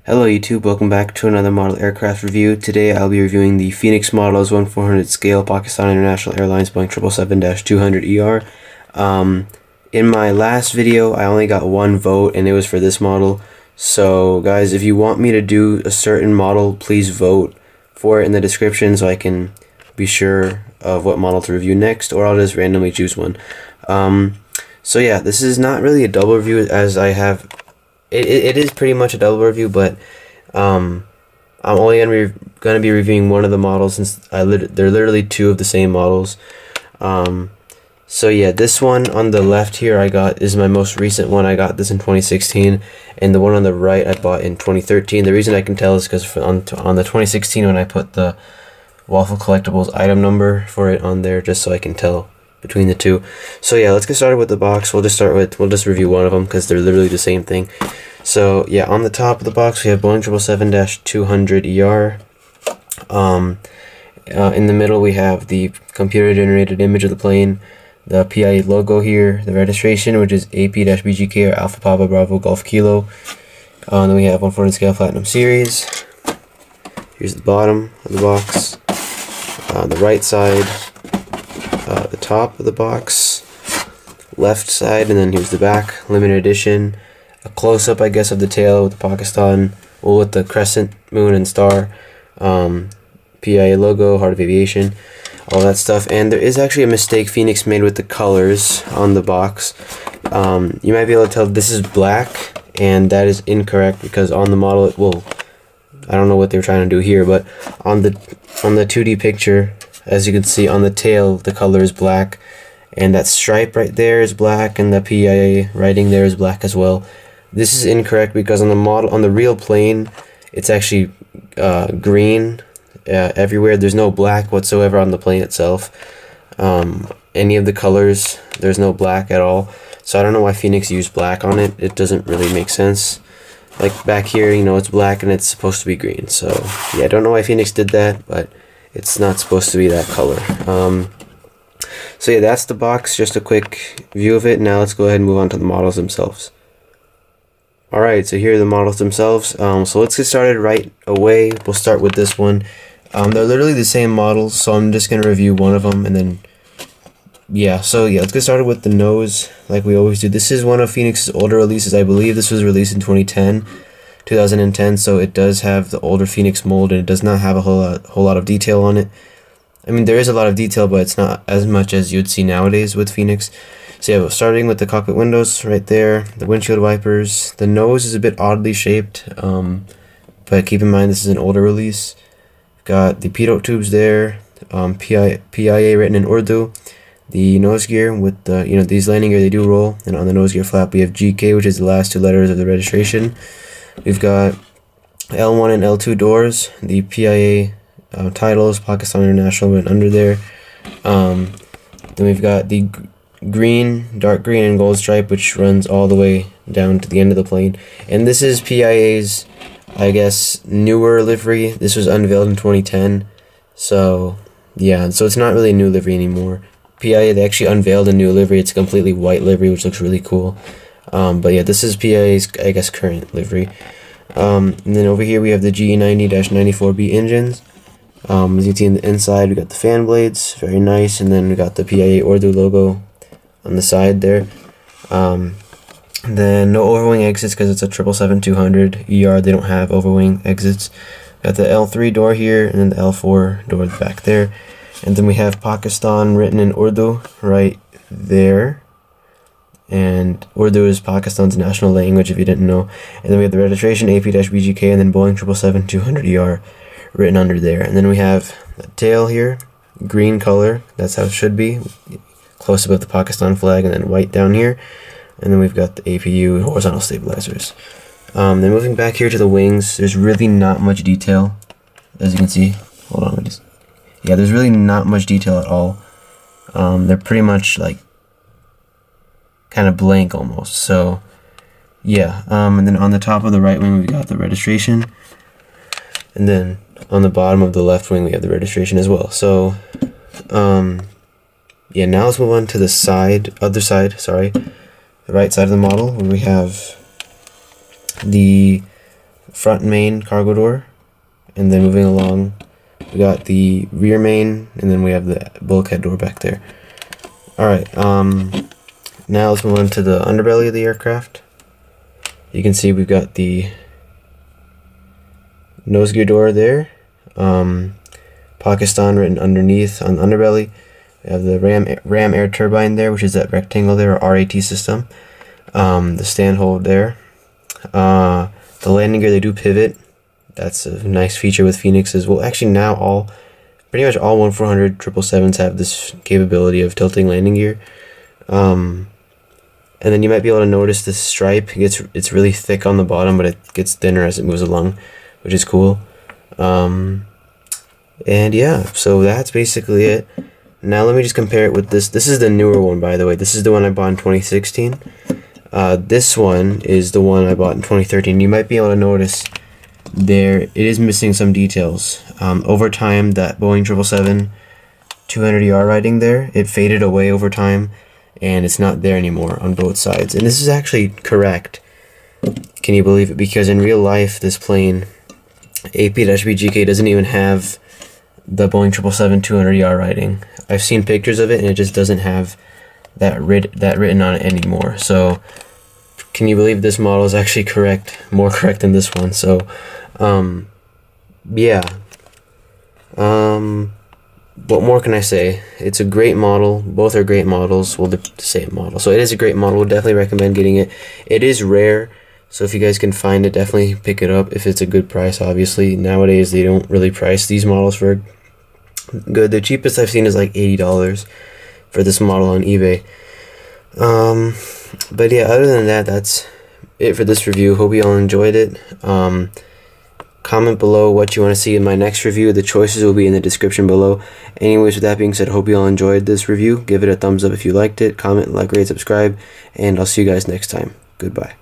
Hello YouTube, welcome back to another model aircraft review. Today I'll be reviewing the Phoenix model as 1/400 scale Pakistan International Airlines Boeing 777-200ER. In my last video I only got one vote and it was for this model. So guys, if you want me to do a certain model, please vote for it in the description so I can be sure of what model to review next, or I'll just randomly choose one. So yeah, this is not really a double review as I have it is pretty much a double review, but I'm only gonna be reviewing one of the models since they're literally two of the same models. So yeah, this one on the left here I got is my most recent one. I got this in 2016, and the one on the right I bought in 2013. The reason I can tell is because on the 2016 one I put the Waffle Collectibles item number for it on there just so I can tell between the two. So yeah, let's get started with the box. We'll just review one of them because they're literally the same thing. So yeah, on the top of the box we have Boeing 777-200ER. In the middle we have the computer generated image of the plane, the PIA logo here, the registration, which is AP-BGK or Alpha Papa Bravo Golf Kilo. Then we have 1/400 scale Platinum Series. Here's the bottom of the box, the right side, the top of the box, left side, and then here's the back, limited edition. A close-up, I guess, of the tail with the Pakistan, well, with the crescent, moon, and star, PIA logo, Heart of Aviation, all that stuff. And there is actually a mistake Phoenix made with the colors on the box. You might be able to tell this is black, and that is incorrect because on the model, I don't know what they were trying to do here, but on the 2D picture, as you can see on the tail, the color is black, and that stripe right there is black, and the PIA writing there is black as well. This is incorrect because on the real plane, it's actually green everywhere. There's no black whatsoever on the plane itself. Any of the colors, there's no black at all. So I don't know why Phoenix used black on it. It doesn't really make sense. Like back here, it's black and it's supposed to be green. So yeah, I don't know why Phoenix did that, but it's not supposed to be that color. So yeah, that's the box, just a quick view of it. Now let's go ahead and move on to the models themselves. Alright, so here are the models themselves. So let's get started right away. We'll start with this one. They're literally the same models, so I'm just going to review one of them, and then let's get started with the nose like we always do. This is one of Phoenix's older releases. I believe this was released in 2010, so it does have the older Phoenix mold, and it does not have a whole lot of detail on it. I mean, there is a lot of detail, but it's not as much as you'd see nowadays with Phoenix. So yeah, starting with the cockpit windows right there, the windshield wipers. The nose is a bit oddly shaped, but keep in mind this is an older release. Got the pitot tubes there, PIA written in Urdu. The nose gear with the, these landing gear, they do roll, and on the nose gear flap we have GK, which is the last two letters of the registration. We've got L1 and L2 doors, the PIA titles, Pakistan International written under there. Then we've got the dark green and gold stripe, which runs all the way down to the end of the plane. And this is PIA's, I guess, newer livery. This was unveiled in 2010. So yeah, so it's not really a new livery anymore. PIA, they actually unveiled a new livery. It's a completely white livery, which looks really cool. But yeah, this is PIA's, I guess, current livery. And then over here we have the GE90-94B engines. As you can see on the inside, we got the fan blades, very nice, and then we got the PIA Urdu logo on the side there. Then no overwing exits because it's a 777-200ER. They don't have overwing exits. Got the L3 door here, and then the L4 door back there. And then we have Pakistan written in Urdu right there. And Urdu is Pakistan's national language, if you didn't know. And then we have the registration, AP-BGK, and then Boeing 777-200ER written under there. And then we have the tail here, green color, that's how it should be, close above the Pakistan flag, and then white down here. And then we've got the APU horizontal stabilizers. Then moving back here to the wings, there's really not much detail, as you can see. Hold on, there's really not much detail at all. They're pretty much like kind of blank almost. So yeah, and then on the top of the right wing we got the registration, and then on the bottom of the left wing we have the registration as well. So yeah, now let's move on to the right side of the model, where we have the front main cargo door, and then moving along, we got the rear main, and then we have the bulkhead door back there. Alright, now let's move on to the underbelly of the aircraft. You can see we've got the nose gear door there, Pakistan written underneath on the underbelly. We have the ram air turbine there, which is that rectangle there, or RAT system. The stand hold there. The landing gear, they do pivot. That's a nice feature with Phoenixes. Well, actually now pretty much all 1400 777s have this capability of tilting landing gear. And then you might be able to notice this stripe. It's really thick on the bottom, but it gets thinner as it moves along, which is cool. And yeah, so that's basically it. Now let me just compare it with this. This is the newer one, by the way. This is the one I bought in 2016. This one is the one I bought in 2013. You might be able to notice there it is missing some details. Over time, that Boeing 777-200ER writing there, it faded away over time, and it's not there anymore on both sides. And this is actually correct. Can you believe it? Because in real life, this plane, AP-BGK, doesn't even have the Boeing 777-200ER writing. I've seen pictures of it, and it just doesn't have that written on it anymore. So can you believe this model is actually correct, more correct than this one? So yeah, what more can I say? It's a great model. Both are great models. Well, the same model, so it is a great model. Would definitely recommend getting it. It is rare, so if you guys can find it, definitely pick it up if it's a good price. Obviously nowadays they don't really price these models for good. The cheapest I've seen is like $80 for this model on eBay. But yeah, other than that, that's it for this review. Hope you all enjoyed it. Comment below what you want to see in my next review. The choices will be in the description below. Anyways, with that being said, hope you all enjoyed this review. Give it a thumbs up if you liked it. Comment, like, rate, subscribe, and I'll see you guys next time. Goodbye.